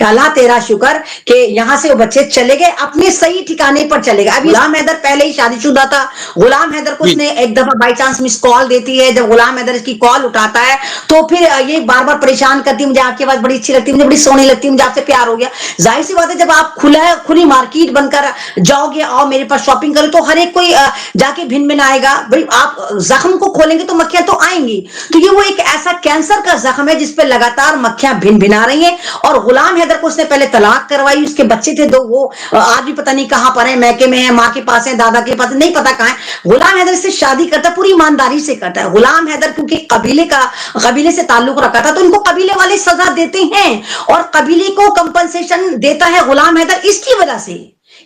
अल्लाह तेरा शुक्र कि यहाँ से वो बच्चे चले गए, अपने सही ठिकाने पर चले गए। अभी गुलाम हैदर पहले ही शादीशुदा था। गुलाम हैदर को जी। उसने एक दफा बाई चांस मिस कॉल देती है, जब गुलाम हैदर इसकी कॉल उठाता है तो फिर ये बार बार परेशान करती है, मुझे आपकी आवाज बड़ी अच्छी लगती है, मुझे बड़ी सोहनी लगती है, मुझे आपसे प्यार हो गया। जाहिर सी बात है, जब आप खुली मार्केट बनकर जाओगे, आओ मेरे पास शॉपिंग करो, तो हर एक कोई जाके भिन भिन आएगा भाई। आप जख्म को खोलेंगे तो मक्खियां तो आएंगी। तो ये वो एक ऐसा कैंसर का जख्म है जिसपे लगातार मक्खियां भिन भिना रही हैं। और गुलाम हैदर को उसने पहले तलाक करवाई, उसके बच्चे थे दो, वो आज भी पता नहीं कहां पर है, मैके में है, माँ के पास है, दादा के पास है, नहीं पता कहां है। गुलाम हैदर से शादी करता है, पूरी ईमानदारी से करता है। गुलाम हैदर क्योंकि कबीले से ताल्लुक रखा था, तो इनको कबीले वाले सजा देते हैं और कबीले को कंपनसेशन देता है गुलाम हैदर।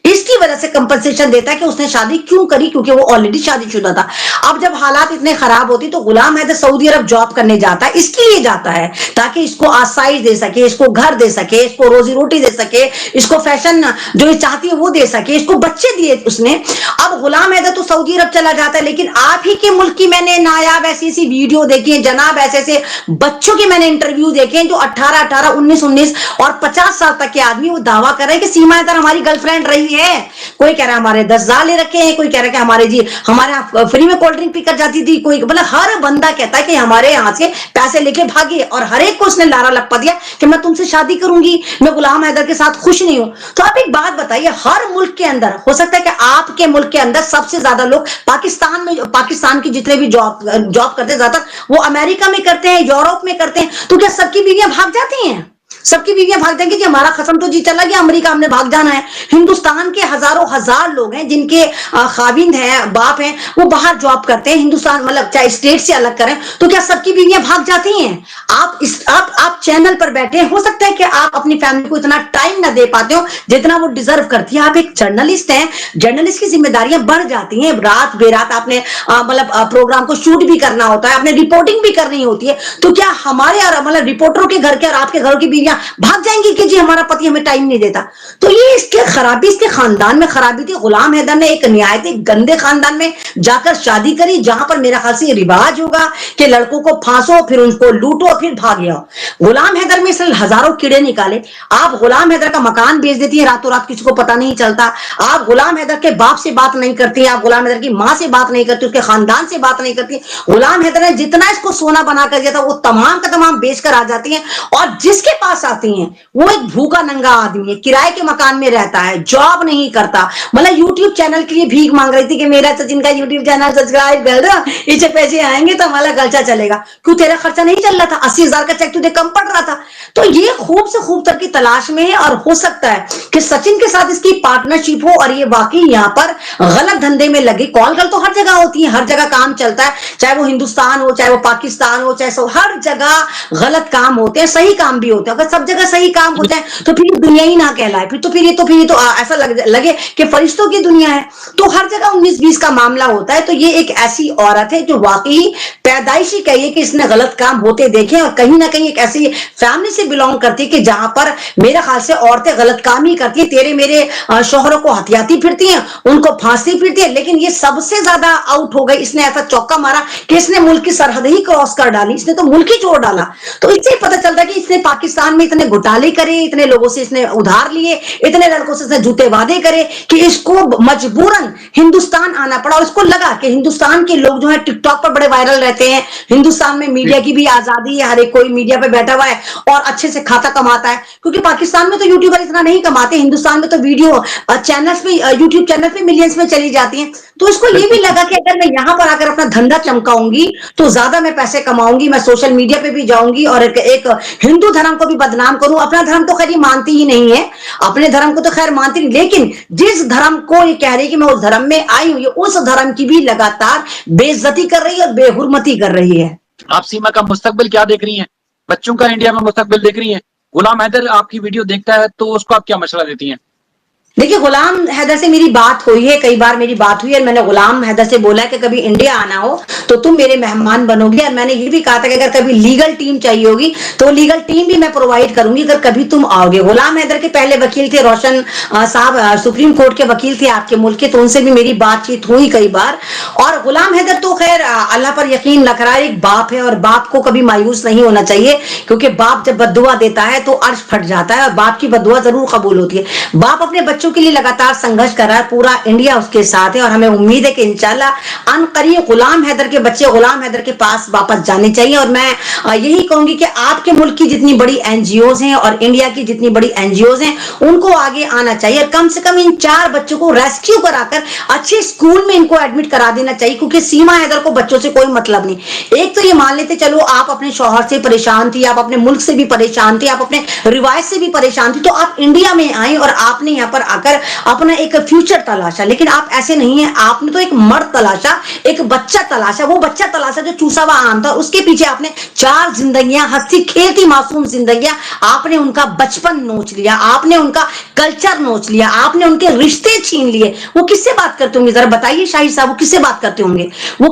इसकी वजह से कंपनसेशन देता है कि उसने शादी क्यों करी, क्योंकि वो ऑलरेडी शादीशुदा था। अब जब हालात इतने खराब होती तो गुलाम हैदर सऊदी अरब जॉब करने जाता है, इसके लिए जाता है ताकि इसको आसाइश दे सके, इसको घर दे सके, इसको रोजी रोटी दे सके, इसको फैशन जो ये चाहती है वो दे सके, इसको बच्चे दिए उसने। अब गुलाम हैदर तो सऊदी अरब चला जाता है, लेकिन आप ही के मुल्क की मैंने नायाब ऐसी ऐसी वीडियो देखी है जनाब, ऐसे ऐसे बच्चों के मैंने इंटरव्यू देखे हैं जो 18, 19 और 50 साल तक के आदमी वो दावा कर रहे हैं कि सीमा हैदर हमारी गर्लफ्रेंड रही है। कोई कह रहा है हमारे 10,000 ले रखे हैं, कोई कह रहा है कि हमारे यहाँ फ्री में कोल्ड ड्रिंक पीकर जाती थी, कोई मतलब हर बंदा कहता है कि हमारे यहाँ से पैसे लेके भागे, और हर एक को उसने लारा लपा दिया कि मैं तुमसे शादी करूंगी, मैं गुलाम हैदर के साथ खुश नहीं हूं। तो आप एक बात बताइए, हर मुल्क के अंदर हो सकता है कि आपके मुल्क के अंदर सबसे ज्यादा लोग पाकिस्तान की जितने भी जॉब करते हैं ज्यादातर वो अमेरिका में करते हैं, यूरोप में करते हैं। तो क्या सबकी बीवियां भाग जाती हैं? सबकी बीवियां भाग जाएंगी जी, हमारा खत्म तो जी चला गया, अमेरिका हमने भाग जाना है। हिंदुस्तान के हजारों हजार लोग हैं जिनके खाविंद हैं, बाप हैं, वो बाहर जॉब करते हैं, हिंदुस्तान मतलब चाहे स्टेट से अलग करें। तो क्या सबकी बीवियां भाग जाती हैं? आप चैनल पर बैठे, हो सकता है कि आप अपनी फैमिली को इतना टाइम ना दे पाते हो जितना वो डिजर्व करती है। आप एक जर्नलिस्ट हैं, जर्नलिस्ट की जिम्मेदारियां बढ़ जाती हैं। रात बेरात आपने मतलब प्रोग्राम को शूट भी करना होता है, आपने रिपोर्टिंग भी करनी होती है। तो क्या हमारे और मतलब रिपोर्टरों के घर के और आपके घरों की बीवियां भाग जाएंगी कि जी हमारा पति हमें टाइम नहीं देता? तो ये इसके खराबी, इसके खानदान में खराबी थी। गुलाम हैदर ने एक निहायत गंदे खानदान में जाकर शादी करी, जहां पर मेरा ख्याल से रिवाज होगा कि लड़कों को फांसो, फिर उनको लूटो, फिर भाग जाओ। गुलाम हैदर में इसलिए हजारों कीड़े निकाले। आप गुलाम हैदर का मकान बेच देती है रातों रात, किसी को पता नहीं चलता। आप गुलाम हैदर के बाप से बात नहीं करती, आप गुलाम हैदर की मां से बात नहीं करती, उसके खानदान से बात नहीं करती। गुलाम हैदर ने जितना इसको सोना बना कर दिया था वो तमाम का तमाम बेचकर आ जाती है, और जिसके पास आती हैं वो एक भूखा नंगा आदमी है, किराए के मकान में रहता है, जॉब नहीं करता, मतलब यूट्यूब चैनल के लिए भीख मांग रही थी कि मेरा सचिन का यूट्यूब चैनल सब्सक्राइब कर दो, इससे पैसे आएंगे तो हमारा खर्चा चलेगा। क्यों? तेरा खर्चा नहीं चल रहा था, 80,000 का चेक तुझे कम पड़ रहा था। तो ये खूब से खूब तर की तलाश में है, और हो सकता है कि सचिन के साथ इसकी पार्टनरशिप हो और ये वाकई यहाँ पर गलत धंधे में लगे। कॉल कर तो हर जगह होती है, हर जगह काम चलता है, चाहे वो हिंदुस्तान हो, चाहे वो पाकिस्तान हो, चाहे हर जगह गलत काम होते हैं, सही काम भी होते हैं। अगर सब जगह सही काम होता है तो फिर दुनिया ही ना कहलाए, फिर तो ऐसा लगे कि फरिश्तों की दुनिया है। तो हर जगह 19-20 का मामला होता है। तो ये एक ऐसी औरत है जो वाकई पैदाइशी कहिए कि इसने गलत काम होते देखे, और कहीं ना कहीं एक ऐसी फैमिली से बिलोंग करती है कि जहां पर मेरा ख्याल से औरतें गलत काम ही करती है। तेरे मेरे शोहरों को हथियाती फिरती हैं, उनको फांसती फिरती है, लेकिन ये सबसे ज्यादा आउट हो गई। इसने ऐसा चौका मारा कि इसने मुल्क की सरहद ही क्रॉस कर डाली, इसने तो मुल्क ही छोड़ डाला। तो इससे पता चलता है कि इसने पाकिस्तान में इतने घोटाले करे, इतने लोगों से इसने उधार लिए, इतने लड़कों से इसने झूठे वादे करे कि इसको मजबूरन हिंदुस्तान आना पड़ा। और इसको लगा कि हिंदुस्तान के लोग जो है टिकटॉक पर बड़े वायरल रहते हैं, हिंदुस्तान में मीडिया की भी आजादी है, हर एक कोई मीडिया पे बैठा हुआ है और अच्छे से खाता कमाता है। क्योंकि पाकिस्तान में तो यूट्यूबर इतना नहीं कमाते, हिंदुस्तान में तो वीडियो चैनल्स पे, यूट्यूब चैनल पे मिलियंस में चली जाती हैं। तो इसको ये भी लगा कि अगर मैं यहां पर आकर अपना धंधा चमकाऊंगी तो ज्यादा मैं पैसे कमाऊंगी, मैं सोशल मीडिया पे भी जाऊंगी और एक हिंदू धर्म को भी बदनाम करूं। अपना धर्म तो खैर ये मानती ही नहीं है, अपने धर्म को तो खैर मानती नहीं, लेकिन जिस धर्म को ये कह रही कि मैं उस धर्म में आई हूं, ये उस धर्म की भी लगातार बेइज्जती कर रही है और बेहुरमती कर रही है। आप सीमा का मुस्तकबिल क्या देख रही हैं? बच्चों का इंडिया में मुस्तकबिल देख रही हैं? गुलाम हैदर आपकी वीडियो देखता है तो उसको आप क्या मशवरा देती हैं? देखिए, गुलाम हैदर से मेरी बात हुई है, कई बार मेरी बात हुई है और मैंने गुलाम हैदर से बोला कि कभी इंडिया आना हो तो तुम मेरे मेहमान बनोगे, और मैंने ये भी कहा था कि अगर कभी लीगल टीम चाहिए होगी तो लीगल टीम भी मैं प्रोवाइड करूंगी अगर कभी तुम आओगे। गुलाम हैदर के पहले वकील थे रोशन साहब, सुप्रीम कोर्ट के वकील थे आपके मुल्क के, तो उनसे भी मेरी बातचीत हुई कई बार। और गुलाम हैदर तो खैर अल्लाह पर यकीन रख रहा है, एक बाप है और बाप को कभी मायूस नहीं होना चाहिए, क्योंकि बाप जब बद्दुआ देता है तो अर्श फट जाता है और बाप की बद्दुआ जरूर कबूल होती है। बाप अपने बच्चों के लिए लगातार संघर्ष कर रहा है, पूरा इंडिया उसके साथ है और हमें उम्मीद है कि इंशाल्लाह अनकरीब गुलाम हैदर के बच्चे गुलाम हैदर के पास वापस जाने चाहिए। और मैं यही कहूंगी कि आपके मुल्क की जितनी बड़ी एनजीओज हैं और इंडिया की जितनी बड़ी एनजीओज हैं उनको आगे आना चाहिए, और कम से कम इन 4 बच्चों को रेस्क्यू कराकर अच्छे स्कूल में इनको एडमिट करा देना चाहिए, क्योंकि सीमा हैदर को बच्चों से कोई मतलब नहीं। एक तो ये मान लेते चलो आप अपने शौहर से परेशान थी, आप अपने मुल्क से भी परेशान थे, आप अपने रिवायत से भी परेशान थी, तो आप इंडिया में आए और आपने यहाँ पर आकर अपना एक फ्यूचर तलाशा। लेकिन आप ऐसे नहीं है, आपने तो एक मर्द तलाशा, एक बच्चा तलाशा, वो बच्चा तलाशा जो चूसा हुआ आम था, उसके पीछे आपने 4 जिंदगियां, हंसी खेलती मासूम जिंदगियां, आपने उनका बचपन नोच लिया, आपने उनका कल्चर नोच लिया, आपने उनके रिश्ते छीन लिए। वो किससे बात करते होंगे जरा बताइए शाहिद साहब, वो किससे बात करते होंगे? वो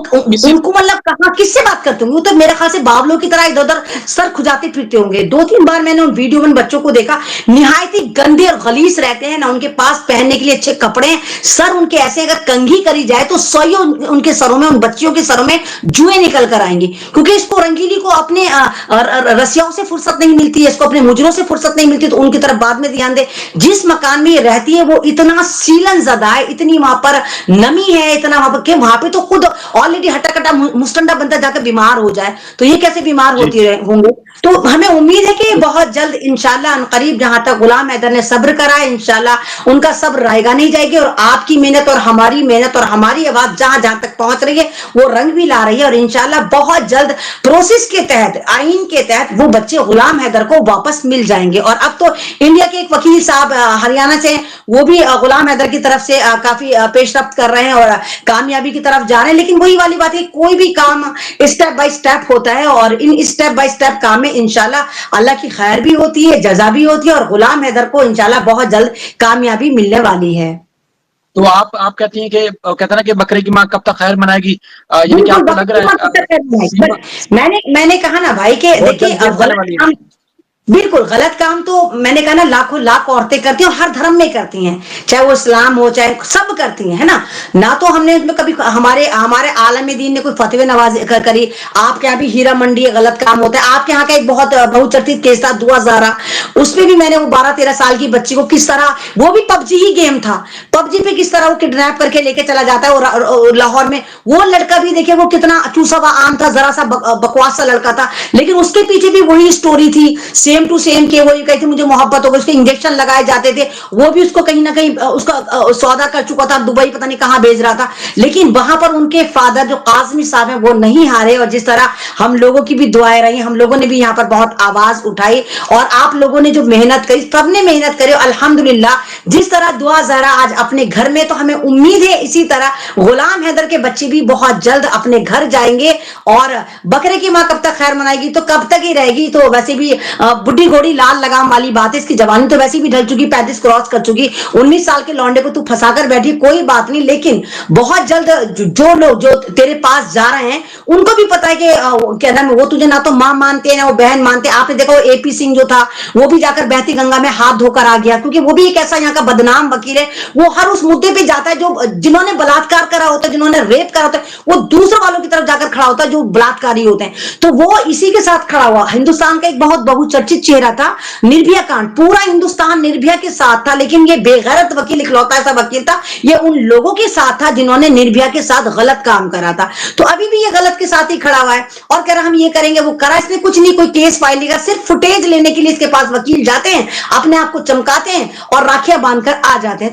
उनको मतलब कहा किससे बात करते होंगे? वो तो मेरे ख्याल से बावलों की तरह इधर उधर सर खुजाते फिरते होंगे। 2-3 बार मैंने उन वीडियो में बच्चों को देखा, निहायत ही गंदे और गलीस रहते हैं ना, उनके पास पहनने के लिए अच्छे कपड़े हैं, सर उनके ऐसे अगर कंघी करी जाए तो सौ उनके सरों में, उन बच्चियों के सरों में जुएं निकल कर आएंगी, क्योंकि इसको रंगीली को अपने रसियाओं से फुर्सत नहीं मिलती है, इसको अपने मुजरों से फुर्सत नहीं मिलती, तो उनकी तरफ बाद में ध्यान दे। जिस मकान में ये रहती है वो इतना सीलन ज़दा है, इतनी वहां पर नमी है, इतना वहां पर, वहां पे तो खुद ऑलरेडी हटा कटा मुस्टंडा बंदा जाकर बीमार हो जाए, तो ये कैसे बीमार होती होंगे? तो हमें उम्मीद है कि बहुत जल्द इंशाल्लाह अनकरीब, जहां तक गुलाम हैदर ने सब्र करा है, इंशाल्लाह उनका सब्र रहेगा नहीं जाएगी, और आपकी मेहनत और हमारी मेहनत और हमारी आवाज जहां जहां तक पहुंच रही है वो रंग भी ला रही है, और इंशाल्लाह बहुत जल्द प्रोसेस के तहत, आइन के तहत वो बच्चे गुलाम हैदर को वापस मिल जाएंगे। और अब तो इंडिया के एक वकील साहब हरियाणा से, वो भी गुलाम हैदर की तरफ से काफी पेशरफ्त कर रहे हैं और कामयाबी की तरफ जा रहे हैं। लेकिन वही वाली बात है, कोई भी काम स्टेप बाय स्टेप होता है, और इन स्टेप बाय स्टेप काम में इंशाल्लाह अल्लाह की खैर भी होती है, जजा भी होती है, और गुलाम हैदर को इंशाल्लाह बहुत जल्द कामयाबी मिलने वाली है। तो आप कहती हैं कि कहते हैं ना कि बकरे की माँ कब तक खैर मनाएगी, यानी कि आपको लग रहा है मैंने कहा ना भाई के देखिए, बिल्कुल गलत काम तो मैंने कहा ना लाखों लाख औरतें करती हैं, और हर धर्म में करती हैं, चाहे वो इस्लाम हो चाहे सब करती हैं, है ना। ना तो हमने इसमें कभी हमारे आलम दीन ने कोई फतवे नवाज करी। आपके यहाँ भी हीरा मंडी गलत काम होता है। आपके यहाँ का एक बहुत बहुचर्चित केस था दुआ ज़ारा, उसमें भी मैंने वो 12-13 साल की बच्ची को किस तरह, वो भी पबजी ही गेम था, पबजी पे किस तरह वो किडनैप करके लेके चला जाता है, और लाहौर में वो लड़का भी देखिए वो कितना चूसा हुआ आम था, जरा सा बकवास सा लड़का था, लेकिन उसके पीछे भी वही स्टोरी थी, सेम टू सेम के वो कहती मुझे मोहब्बत हो गई, उसके इंजेक्शन लगाए जाते थे, वो भी उसको कहीं ना कहीं उसका सौदा कर चुका था, दुबई पता नहीं कहां भेज रहा था, लेकिन वहां पर उनके फादर जो काजमी साहब हैं वो नहीं हारे, और जिस तरह हम लोगों की भी दुआएं रही, हम लोगों ने भी यहाँ पर बहुत आवाज उठाई, और आप लोगों ने जो मेहनत करी, सबने मेहनत करी, अल्हम्दुलिल्लाह जिस तरह दुआ ज़हरा आज अपने घर में, तो हमें उम्मीद है इसी तरह गुलाम हैदर के बच्चे भी बहुत जल्द अपने घर जाएंगे। और बकरे की माँ कब तक खैर मनाएगी, तो कब तक ही रहेगी, तो वैसे भी बुढ़ी घोड़ी लाल लगाम वाली बात है, इसकी जवानी तो वैसे भी ढल चुकी, 35 क्रॉस कर चुकी, 19 साल के लौंडे को तू फंसाकर बैठी, कोई बात नहीं, लेकिन बहुत जल्द जो लोग जो तेरे पास जा रहे हैं उनको भी पता है कि क्या नाम है, वो तुझे ना तो मां मानते हैं ना वो बहन मानते हैं। आपने देखा वो एपी सिंह जो था वो भी जाकर बहती गंगा में हाथ धोकर आ गया, क्योंकि वो भी एक ऐसा यहाँ का बदनाम वकील है, वो हर उस मुद्दे पे जाता है जो जिन्होंने बलात्कार करा होता है, जिन्होंने रेप करा होता है, वो दूसरे वालों की तरफ जाकर खड़ा होता है जो बलात्कारी होते हैं, तो वो इसी के साथ खड़ा हुआ। हिंदुस्तान का एक बहुत बहुचर्चित चेहरा था निर्भया कांड, पूरा हिंदुस्तान निर्भया के साथ था, लेकिन ये बेगैरत वकील इकलौता ऐसा वकील था, ये उन लोगों के साथ था जिन्होंने निर्भया के साथ गलत काम करा था, तो अभी भी ये गलत के साथ ही खड़ा हुआ है, और कह रहा हम ये करेंगे वो करा, इसने कुछ नहीं, कोई केस फाइल नहीं करा, सिर्फ फुटेज लेने के लिए इसके पास वकील जाते हैं, अपने आप को चमकाते हैं और राखियां बांधकर आ जाते हैं।